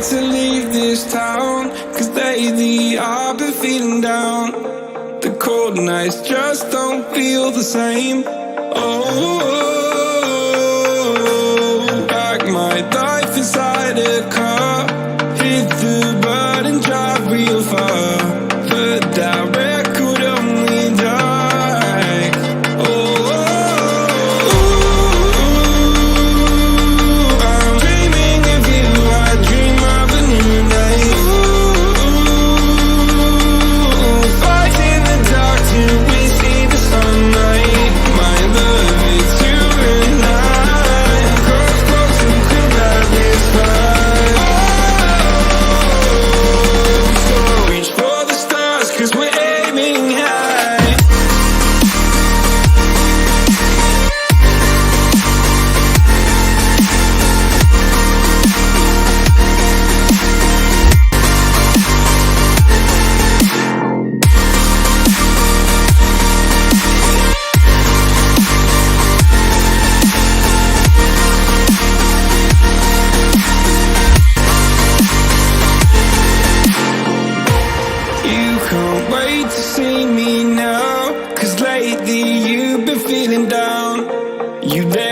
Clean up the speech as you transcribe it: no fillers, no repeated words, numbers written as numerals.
wait to leave this town, 'cause lately I've been feeling down. The cold nights just don't feel the same. Oh, like my life inside a car, hit the button, drive real far, but that record only died. Oh, I'm dreaming of you, I dream of a new night. Fight in the dark till we see the sunlight. My love is you and I, close, close and could not this fight. So reach for the stars, 'cause we're aiming high. You can't wait to see me now, 'cause lately you've been feeling down. You there?